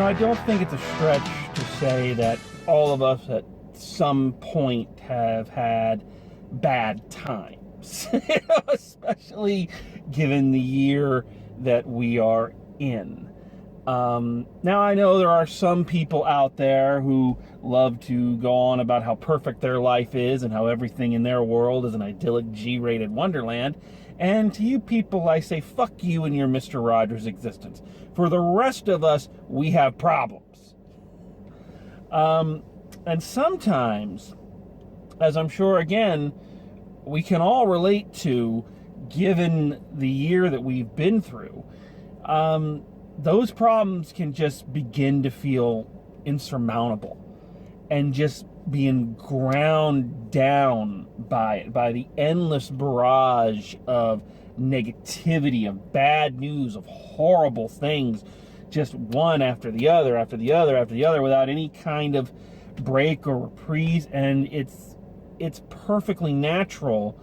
I don't think it's a stretch to say that all of us at some point have had bad times, especially given the year that we are in. Now, I know there are some people out there who love to go on about how perfect their life is and how everything in their world is an idyllic G-rated wonderland. And to you people, I say, fuck you and your Mr. Rogers existence. For the rest of us, we have problems. And sometimes, as I'm sure, again, we can all relate to, given the year that we've been through, those problems can just begin to feel insurmountable and just being ground down by it, by the endless barrage of negativity, of bad news, of horrible things, just one after the other, after the other, after the other, without any kind of break or reprise. And it's perfectly natural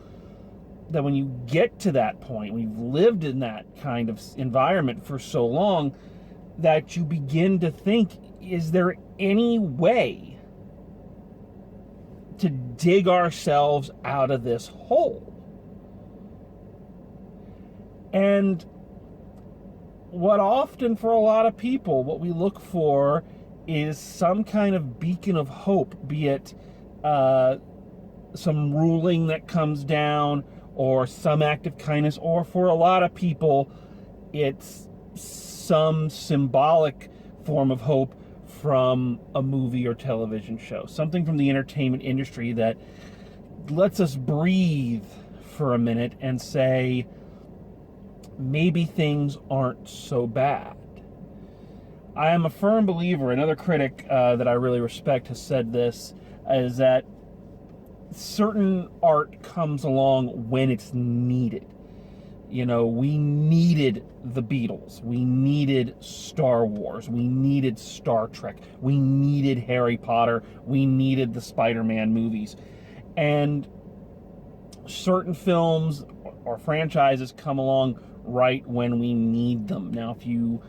that when you get to that point, when you've lived in that kind of environment for so long, that you begin to think, is there any way to dig ourselves out of this hole? And what often for a lot of people, what we look for is some kind of beacon of hope, be it some ruling that comes down, or some act of kindness, or for a lot of people, it's some symbolic form of hope from a movie or television show. Something from the entertainment industry that lets us breathe for a minute and say, maybe things aren't so bad. I am a firm believer, another critic that I really respect has said this, is that certain art comes along when it's needed. We needed the Beatles. We needed Star Wars. We needed Star Trek. We needed Harry Potter. We needed the Spider-Man movies. And certain films or franchises come along right when we need them. Now, if you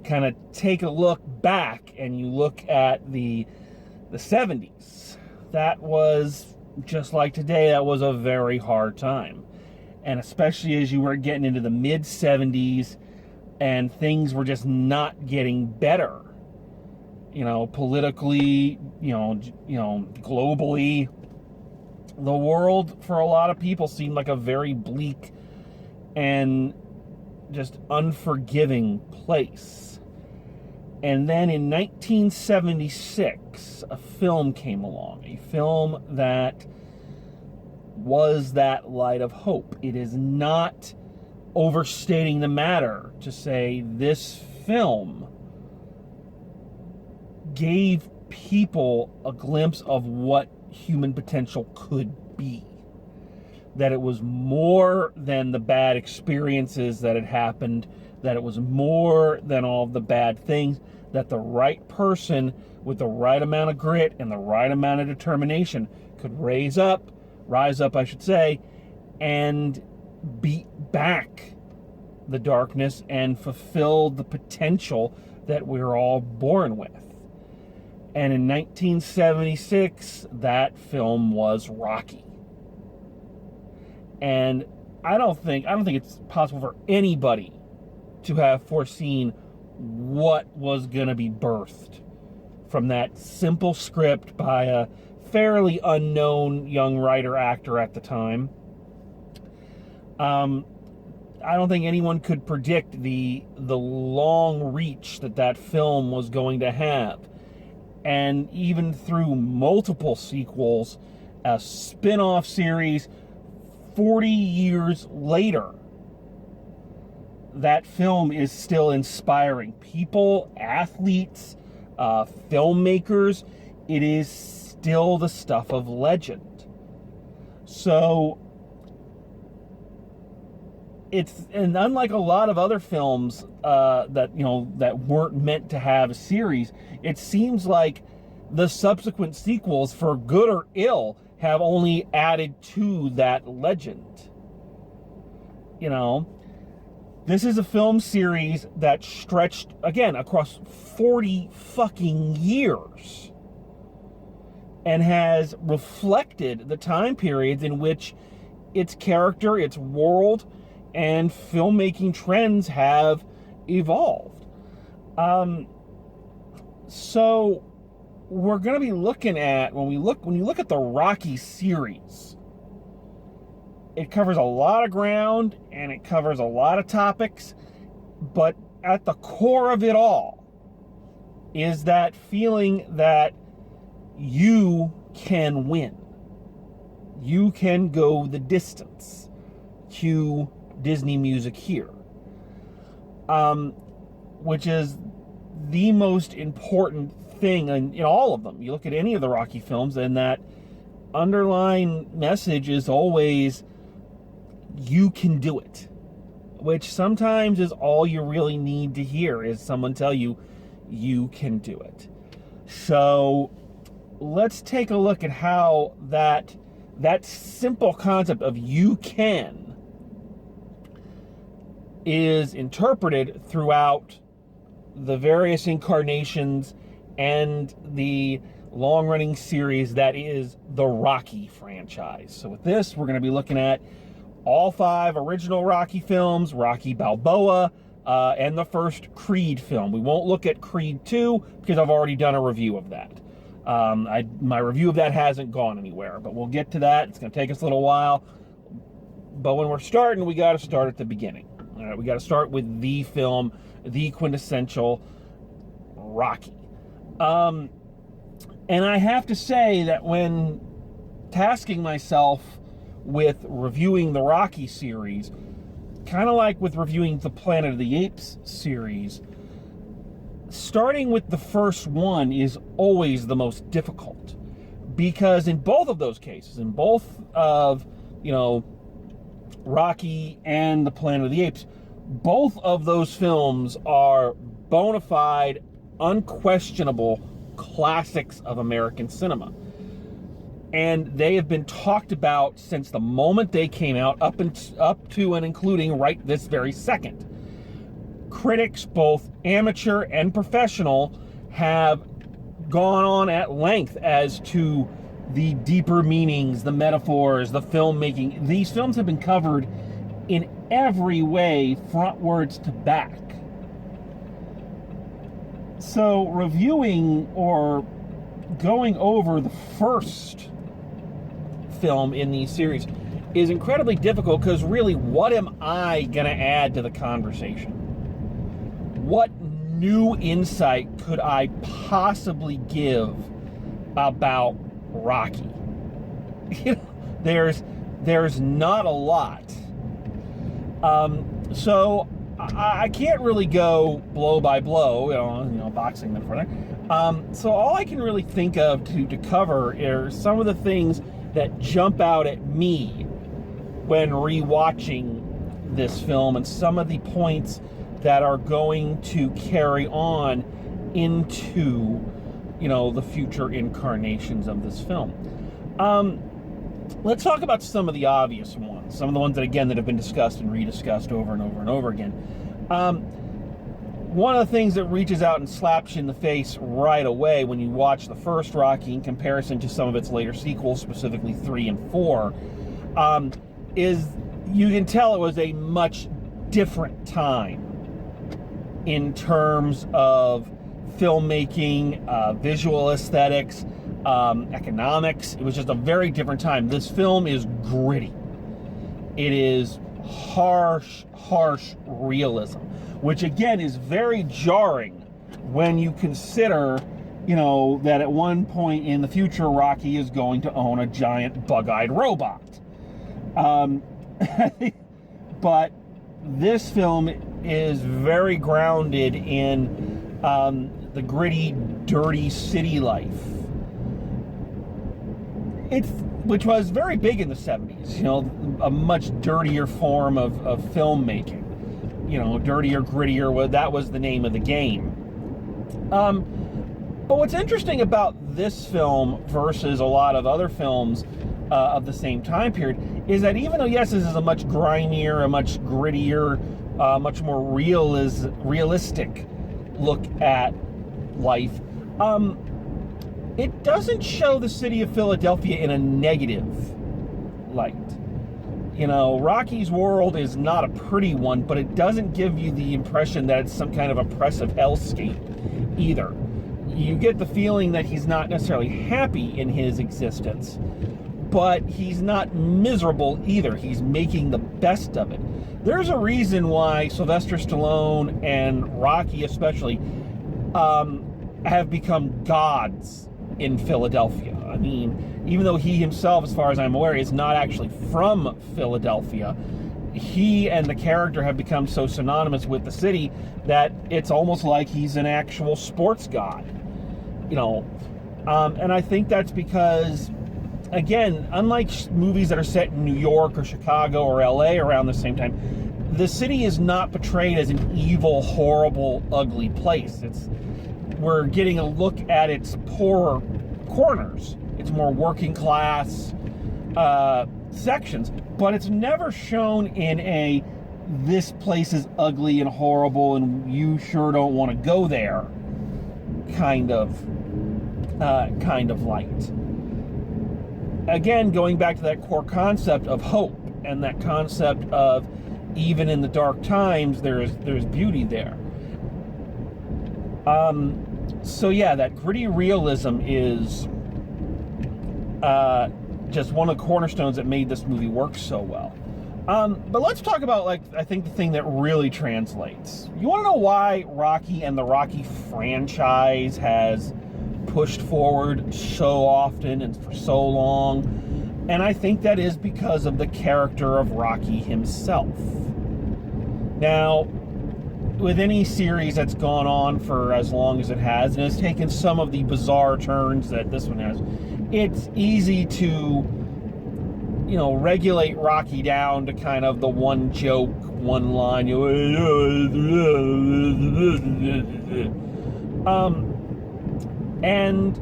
kind of take a look back and you look at the 70s, that was, just like today, that was a very hard time. And especially as you were getting into the mid-70s and things were just not getting better. Politically, globally, the world for a lot of people seemed like a very bleak and just unforgiving place. And then in 1976, a film came along, a film that was that light of hope. It is not overstating the matter to say this film gave people a glimpse of what human potential could be. That it was more than the bad experiences that had happened, that it was more than all of the bad things, that the right person with the right amount of grit and the right amount of determination could rise up, I should say, and beat back the darkness and fulfill the potential that we're all born with. And in 1976, that film was Rocky. And I don't think it's possible for anybody to have foreseen what was going to be birthed from that simple script by a fairly unknown young writer-actor at the time. I don't think anyone could predict the long reach that film was going to have. And even through multiple sequels, a spin-off series, 40 years later, that film is still inspiring people, athletes, filmmakers. It is still the stuff of legend. So and unlike a lot of other films that weren't meant to have a series, it seems like the subsequent sequels, for good or ill, have only added to that legend. This is a film series that stretched, again, across 40 fucking years and has reflected the time periods in which its character, its world, and filmmaking trends have evolved. So we're going to be looking at, when you look at the Rocky series, it covers a lot of ground and it covers a lot of topics, but at the core of it all is that feeling that you can win. You can go the distance. Cue Disney music here. Which is the most important thing in all of them. You look at any of the Rocky films, and that underlying message is always, you can do it. Which sometimes is all you really need to hear, is someone tell you, you can do it. So let's take a look at how that simple concept of you can is interpreted throughout the various incarnations and the long-running series that is the Rocky franchise. So with this, we're going to be looking at all 5 original Rocky films, Rocky Balboa, and the first Creed film. We won't look at Creed 2 because I've already done a review of that. My review of that hasn't gone anywhere, but we'll get to that. It's going to take us a little while. But when we're starting, we got to start at the beginning. All right, we got to start with the film, the quintessential Rocky. And I have to say that when tasking myself with reviewing the Rocky series, kind of like with reviewing the Planet of the Apes series, starting with the first one is always the most difficult, because in both of those cases, in both of, Rocky and the Planet of the Apes, both of those films are bona fide, unquestionable classics of American cinema. And they have been talked about since the moment they came out, up to and including right this very second. Critics, both amateur and professional, have gone on at length as to the deeper meanings, the metaphors, the filmmaking. These films have been covered in every way, frontwards to back. So reviewing or going over the first film in these series is incredibly difficult, because really, what am I going to add to the conversation? What new insight could I possibly give about Rocky? There's not a lot. So I can't really go blow by blow, boxing metaphor there. So all I can really think of to cover are some of the things that jump out at me when rewatching this film, and some of the points that are going to carry on into, the future incarnations of this film. Let's talk about some of the obvious ones, some of the ones that have been discussed and rediscussed over and over and over again. One of the things that reaches out and slaps you in the face right away when you watch the first Rocky in comparison to some of its later sequels, specifically 3 and 4, is you can tell it was a much different time in terms of filmmaking, visual aesthetics, economics. It was just a very different time. This film is gritty. It is harsh realism, which again is very jarring when you consider, that at one point in the future, Rocky is going to own a giant bug-eyed robot. But this film is very grounded in the gritty, dirty city life. Which was very big in the 70s, a much dirtier form of filmmaking. Dirtier, grittier, that was the name of the game. But what's interesting about this film versus a lot of other films of the same time period is that even though, yes, this is a much grimier, a much grittier much more realistic look at life. It doesn't show the city of Philadelphia in a negative light. You know, Rocky's world is not a pretty one, but it doesn't give you the impression that it's some kind of oppressive hellscape either. You get the feeling that he's not necessarily happy in his existence, but he's not miserable either. He's making the best of it. There's a reason why Sylvester Stallone and Rocky especially have become gods in Philadelphia. I mean, even though he himself, as far as I'm aware, is not actually from Philadelphia, he and the character have become so synonymous with the city that it's almost like he's an actual sports god. You know, and I think that's because, again, unlike movies that are set in New York or Chicago or LA around the same time, the city is not portrayed as an evil, horrible, ugly place. We're getting a look at its poorer corners. It's more working class sections, but it's never shown in a this place is ugly and horrible and you sure don't want to go there kind of light. Again, going back to that core concept of hope and that concept of even in the dark times there's beauty there. So yeah, that gritty realism is just one of the cornerstones that made this movie work so well. But let's talk about, like, I think the thing that really translates. You want to know why Rocky and the Rocky franchise has pushed forward so often and for so long? And I think that is because of the character of Rocky himself. Now, with any series that's gone on for as long as it has, and has taken some of the bizarre turns that this one has, it's easy to, you know, regulate Rocky down to kind of the one joke, one line. And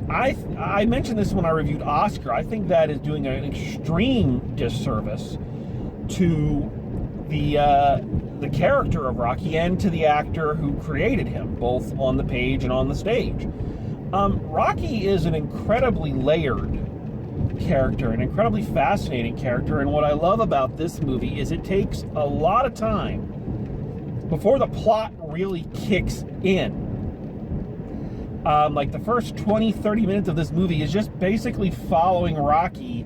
I mentioned this when I reviewed Oscar. I think that is doing an extreme disservice to the character of Rocky and to the actor who created him, both on the page and on the stage. Rocky is an incredibly layered character, an incredibly fascinating character, and what I love about this movie is it takes a lot of time before the plot really kicks in. Like the first 20-30 minutes of this movie is just basically following Rocky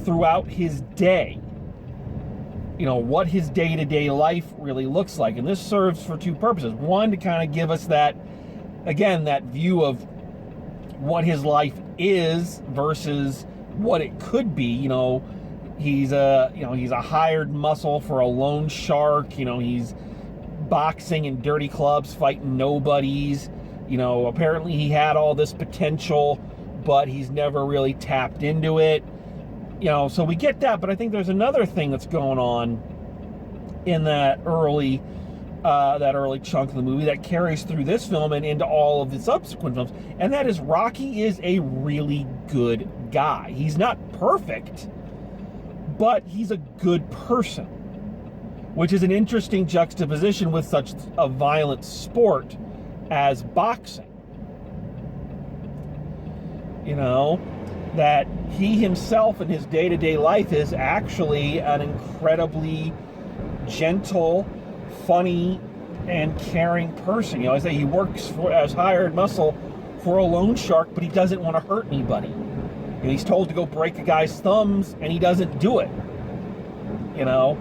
throughout his day. You know, what his day-to-day life really looks like. And this serves for two purposes. One, to kind of give us that, again, that view of what his life is versus what it could be. You know, he's a hired muscle for a loan shark. You know, he's boxing in dirty clubs, fighting nobodies. You know, apparently he had all this potential, but he's never really tapped into it. You know, so we get that, but I think there's another thing that's going on in that early chunk of the movie that carries through this film and into all of the subsequent films, and that is Rocky is a really good guy. He's not perfect, but he's a good person, which is an interesting juxtaposition with such a violent sport as boxing. You know, that he himself in his day-to-day life is actually an incredibly gentle, funny, and caring person. You know, I say he works as hired muscle for a loan shark, but he doesn't want to hurt anybody. You know, he's told to go break a guy's thumbs, and he doesn't do it. You know,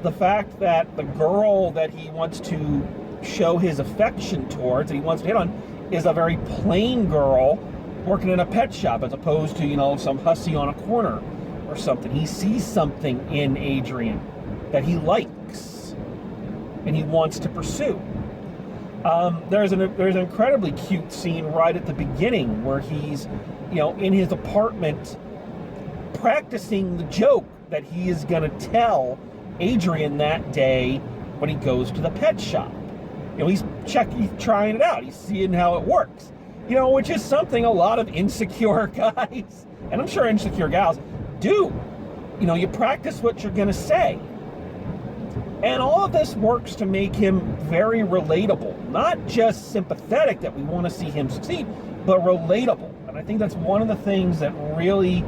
the fact that the girl that he wants to show his affection towards, that he wants to hit on, is a very plain girl working in a pet shop, as opposed to, you know, some hussy on a corner or something. He sees something in Adrian that he likes and he wants to pursue. There's an incredibly cute scene right at the beginning where he's, you know, in his apartment practicing the joke that he is going to tell Adrian that day when he goes to the pet shop. You know, he's trying it out. He's seeing how it works. You know, which is something a lot of insecure guys, and I'm sure insecure gals, do. You know, you practice what you're going to say. And all of this works to make him very relatable. Not just sympathetic that we want to see him succeed, but relatable. And I think that's one of the things that really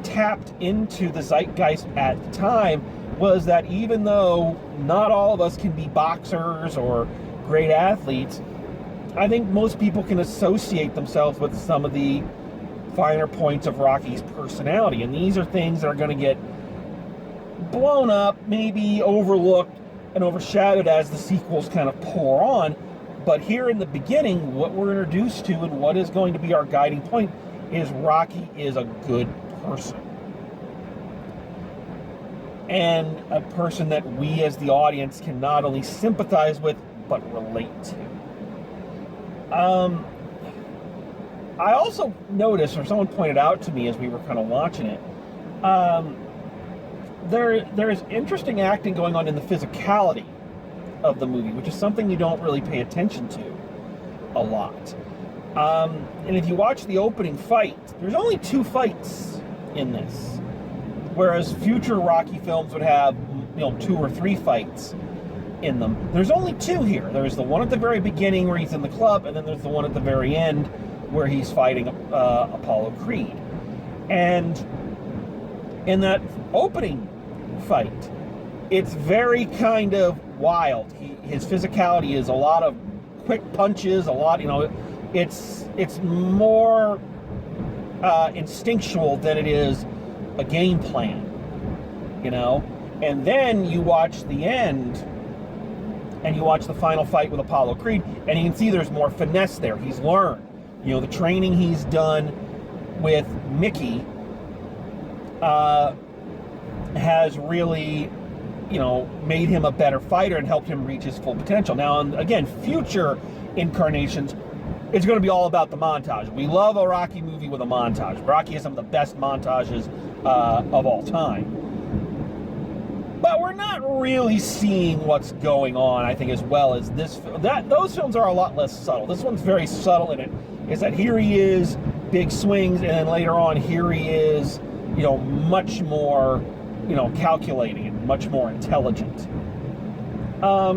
tapped into the zeitgeist at the time, was that even though not all of us can be boxers or great athletes, I think most people can associate themselves with some of the finer points of Rocky's personality. And these are things that are going to get blown up, maybe overlooked and overshadowed as the sequels kind of pour on. But here in the beginning, what we're introduced to and what is going to be our guiding point is Rocky is a good person. And a person that we as the audience can not only sympathize with, but relate to. I also noticed, or someone pointed out to me as we were kind of watching it, there's interesting acting going on in the physicality of the movie, which is something you don't really pay attention to a lot. And if you watch the opening fight, there's only 2 fights in this, whereas future Rocky films would have 2 or 3 fights in them. There's only 2 here. There's the one at the very beginning where he's in the club, and then there's the one at the very end where he's fighting Apollo Creed. And in that opening fight, it's very kind of wild. His physicality is a lot of quick punches, a lot, it's more instinctual than it is a game plan, And then you watch the end, and you watch the final fight with Apollo Creed, and you can see there's more finesse there. He's learned. The training he's done with Mickey has really, made him a better fighter and helped him reach his full potential. Now, again, future incarnations, it's going to be all about the montage. We love a Rocky movie with a montage. Rocky has some of the best montages of all time. But we're not really seeing what's going on, I think, as well as this film. Those films are a lot less subtle. This one's very subtle in it. Is that here he is, big swings, and then later on, here he is, much more, calculating and much more intelligent. I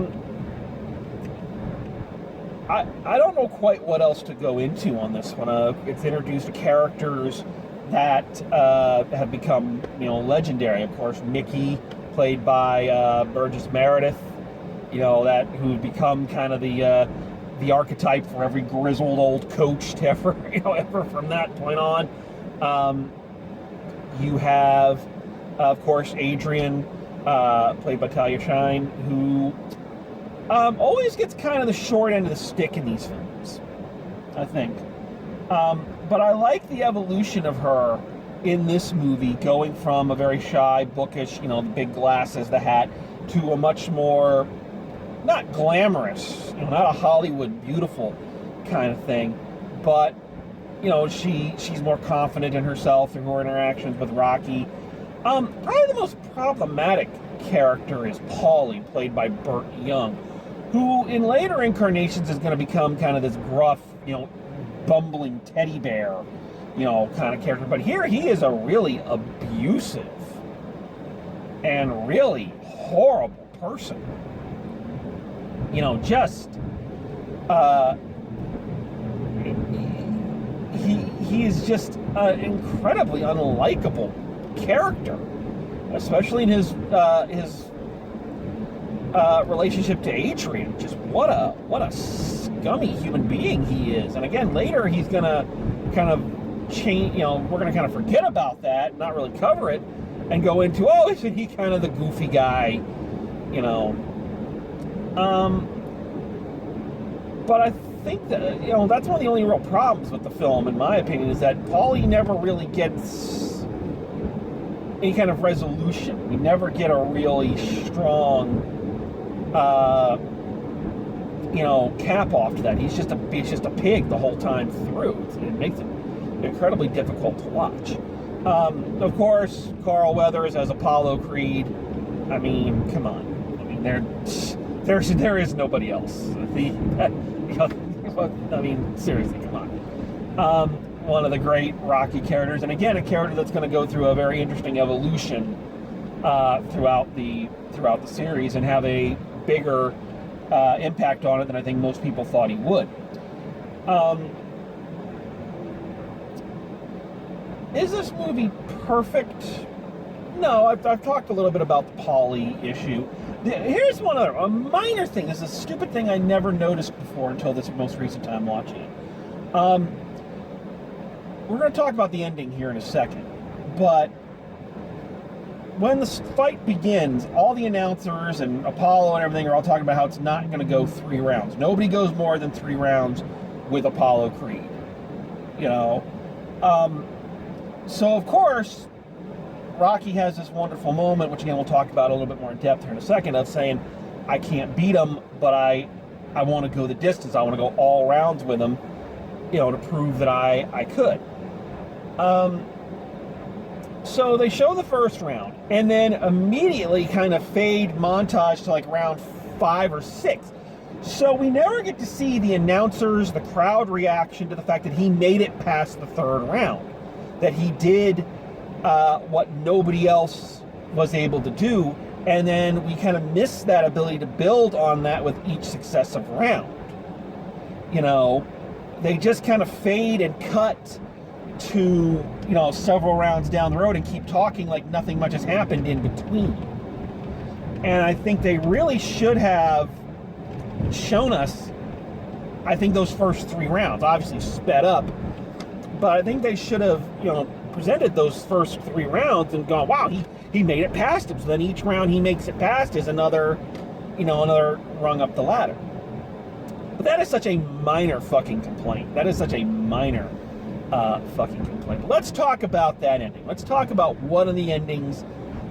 don't know quite what else to go into on this one. It's introduced characters that have become, legendary. Of course, Mickey, played by Burgess Meredith, who'd become kind of the archetype for every grizzled old coach to ever from that point on. You have, of course, Adrian, played by Talia Shine, who always gets kind of the short end of the stick in these films, I think. But I like the evolution of her in this movie, going from a very shy, bookish, the big glasses, the hat, to a much more, not glamorous, not a Hollywood beautiful kind of thing, but, she's more confident in herself through her interactions with Rocky. Probably the most problematic character is Paulie, played by Burt Young, who in later incarnations is going to become kind of this gruff, bumbling teddy bear, kind of character. But here he is a really abusive and really horrible person. He is just an incredibly unlikable character, especially in his relationship to Adrian. Just what a scummy human being he is. And again, later he's gonna kind of change. We're gonna kind of forget about that, not really cover it, and go into, isn't he kind of the goofy guy? But I think that, that's one of the only real problems with the film, in my opinion, is that Paulie never really gets any kind of resolution. We never get a really strong, cap off to that. He's just a pig the whole time through. It makes it incredibly difficult to watch. Of course, Carl Weathers as Apollo Creed. I mean, come on. I mean, there is nobody else. I mean, seriously, come on. One of the great Rocky characters, and again, a character that's going to go through a very interesting evolution throughout the series and have a bigger impact on it than I think most people thought he would. Is this movie perfect? No, I've talked a little bit about the Polly issue. Here's a minor thing. This is a stupid thing I never noticed before until this most recent time watching it. We're going to talk about the ending here in a second, but when the fight begins, all the announcers and Apollo and everything are all talking about how it's not going to go 3 rounds. Nobody goes more than 3 rounds with Apollo Creed. You know? So, of course, Rocky has this wonderful moment, which again we'll talk about a little bit more in depth here in a second, of saying, I can't beat him, but I want to go the distance. I want to go all rounds with him, you know, to prove that I could. So they show the first round, and then immediately kind of fade montage to like round 5 or 6. So we never get to see the announcers, the crowd reaction to the fact that he made it past the 3rd round. That he did what nobody else was able to do, and then we kind of miss that ability to build on that with each successive round. You know, they just kind of fade and cut to, you know, several rounds down the road and keep talking like nothing much has happened in between. And I think they really should have shown us, I think, those first 3 rounds, obviously sped up, but I think they should have, you know, presented those first 3 rounds and gone, wow, he made it past him. So then each round he makes it past is another, you know, another rung up the ladder. But that is such a minor fucking complaint. That is such a minor fucking complaint. Let's talk about that ending. Let's talk about one of the endings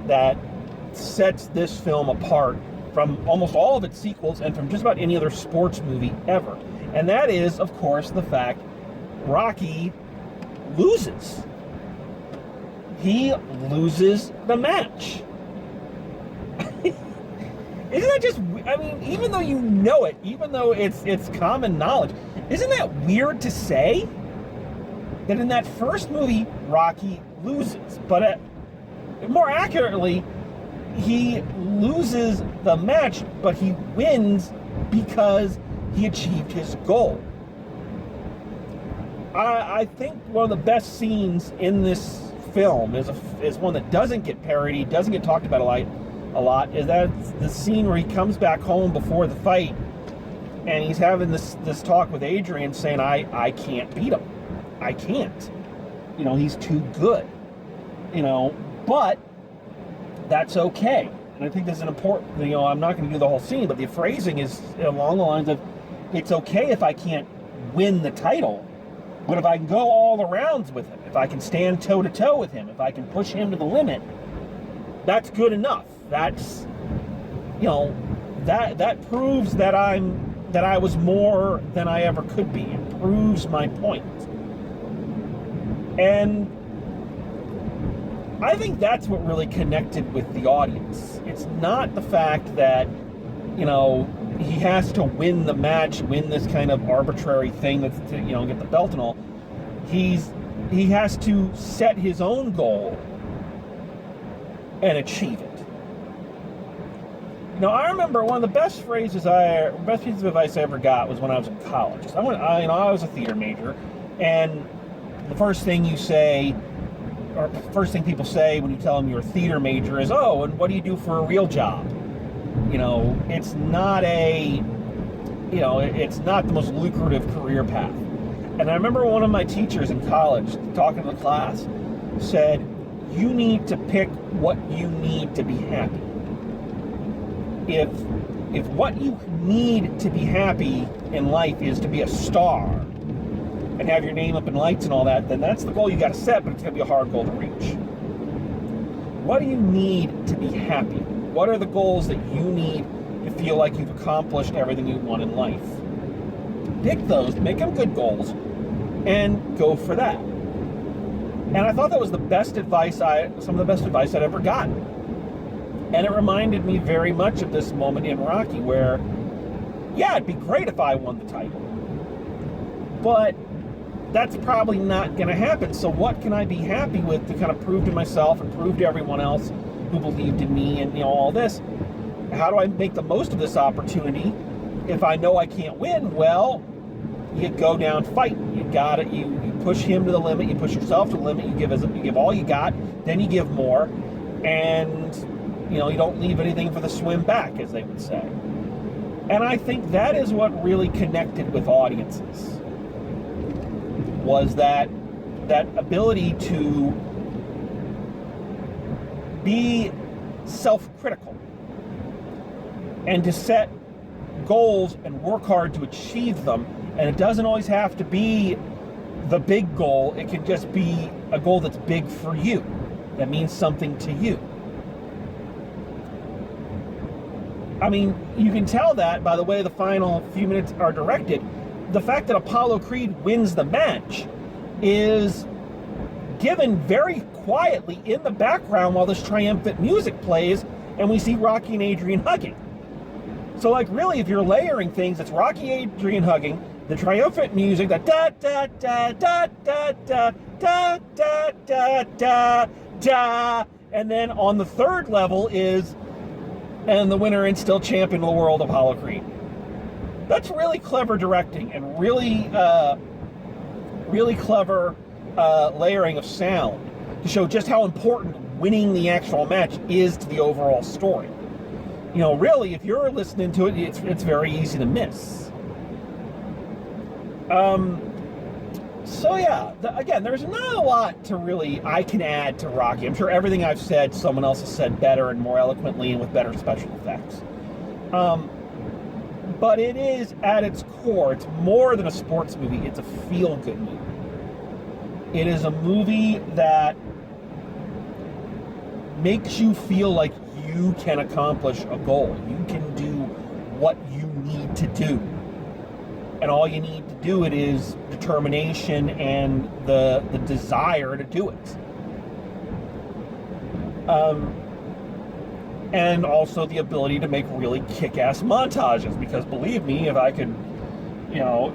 that sets this film apart from almost all of its sequels and from just about any other sports movie ever. And that is, of course, the fact Rocky loses. He loses the match. Isn't that just, I mean, even though you know it, even though it's common knowledge, isn't that weird to say? That in that first movie, Rocky loses. But more accurately, he loses the match, but he wins because he achieved his goal. I think one of the best scenes in this film is one that doesn't get parodied, doesn't get talked about a lot, is that the scene where he comes back home before the fight and he's having this talk with Adrian saying, I can't beat him. I can't. You know, he's too good. You know, but that's okay. And I think this is an important, you know, I'm not going to do the whole scene, but the phrasing is along the lines of, it's okay if I can't win the title, but if I can go all the rounds with him, if I can stand toe-to-toe with him, if I can push him to the limit, that's good enough. That's, you know, that proves that I was more than I ever could be. It proves my point. And I think that's what really connected with the audience. It's not the fact that, you know, he has to win the match, win this kind of arbitrary thing that's to, you know, get the belt and all. He has to set his own goal and achieve it. Now, I remember one of the best pieces of advice I ever got was when I was in college. I was a theater major, and the first thing you say, or the first thing people say when you tell them you're a theater major is, oh, and what do you do for a real job? You know, it's not the most lucrative career path. And I remember one of my teachers in college, talking to the class, said, you need to pick what you need to be happy. If what you need to be happy in life is to be a star and have your name up in lights and all that, then that's the goal you got to set, but it's going to be a hard goal to reach. What do you need to be happy? What are the goals that you need to feel like you've accomplished everything you want in life? Pick those, make them good goals, and go for that. And I thought that was some of the best advice I'd ever gotten. And it reminded me very much of this moment in Rocky where, yeah, it'd be great if I won the title, but that's probably not going to happen. So what can I be happy with to kind of prove to myself and prove to everyone else who believed in me and, all this. How do I make the most of this opportunity if I know I can't win? Well, you go down fighting. You got it. You push him to the limit. You push yourself to the limit. You give all you got. Then you give more, and you don't leave anything for the swim back, as they would say. And I think that is what really connected with audiences, was that ability to be self-critical and to set goals and work hard to achieve them. And it doesn't always have to be the big goal. It can just be a goal that's big for you, that means something to you. I mean, you can tell that by the way the final few minutes are directed. The fact that Apollo Creed wins the match is given very quietly in the background while this triumphant music plays, and we see Rocky and Adrian hugging. So, really, if you're layering things, it's Rocky, Adrian hugging, the triumphant music, the da da da da da da da da da da da, and then on the third level is, and the winner and still champion of the world, Apollo Creed. That's really clever directing and really clever layering of sound to show just how important winning the actual match is to the overall story. Really, if you're listening to it, it's very easy to miss. So yeah, again, there's not a lot to really I can add to Rocky. I'm sure everything I've said, someone else has said better and more eloquently and with better special effects. But it is, at its core, it's more than a sports movie. It's a feel-good movie. It is a movie that makes you feel like you can accomplish a goal. You can do what you need to do. And all you need to do it is determination and the desire to do it. And also the ability to make really kick-ass montages, because believe me, if I could,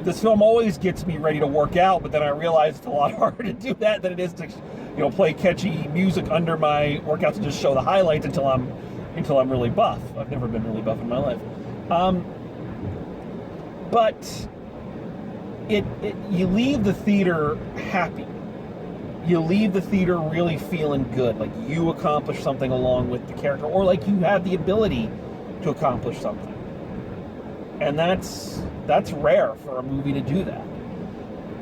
this film always gets me ready to work out, but then I realize it's a lot harder to do that than it is to, play catchy music under my workouts and just show the highlights until I'm really buff. I've never been really buff in my life. But you leave the theater happy. You leave the theater really feeling good, like you accomplished something along with the character, or like you have the ability to accomplish something. And that's rare for a movie to do that.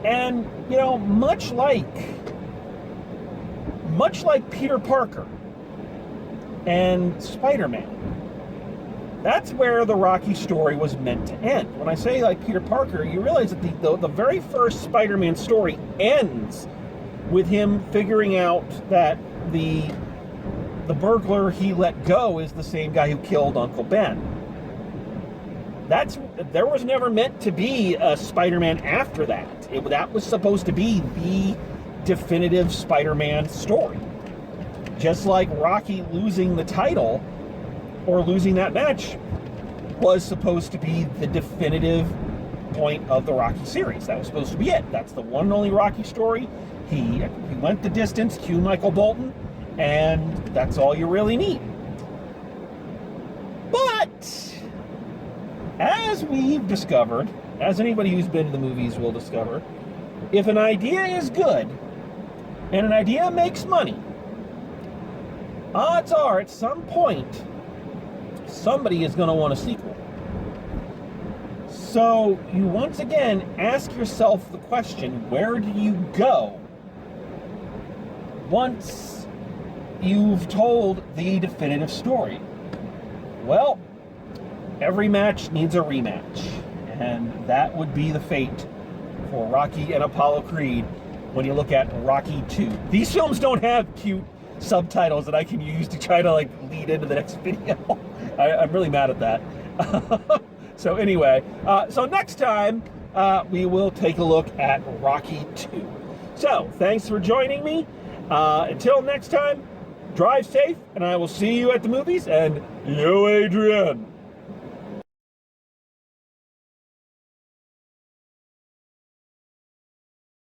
And, much like Peter Parker and Spider-Man, that's where the Rocky story was meant to end. When I say like Peter Parker, you realize that the very first Spider-Man story ends with him figuring out that the burglar he let go is the same guy who killed Uncle Ben. There was never meant to be a Spider-Man after that. That was supposed to be the definitive Spider-Man story. Just like Rocky losing the title or losing that match was supposed to be the definitive point of the Rocky series. That was supposed to be it. That's the one and only Rocky story. He went the distance, cue Michael Bolton, and that's all you really need. But, as we've discovered, as anybody who's been to the movies will discover, if an idea is good, and an idea makes money, odds are at some point, somebody is going to want a sequel. So, you once again ask yourself the question, where do you go once you've told the definitive story? Well, every match needs a rematch, and that would be the fate for Rocky and Apollo Creed when you look at Rocky 2. These films don't have cute subtitles that I can use to try to lead into the next video. I'm really mad at that. So anyway, so next time we will take a look at Rocky 2. So thanks for joining me. Until next time, drive safe, and I will see you at the movies, and yo, Adrian!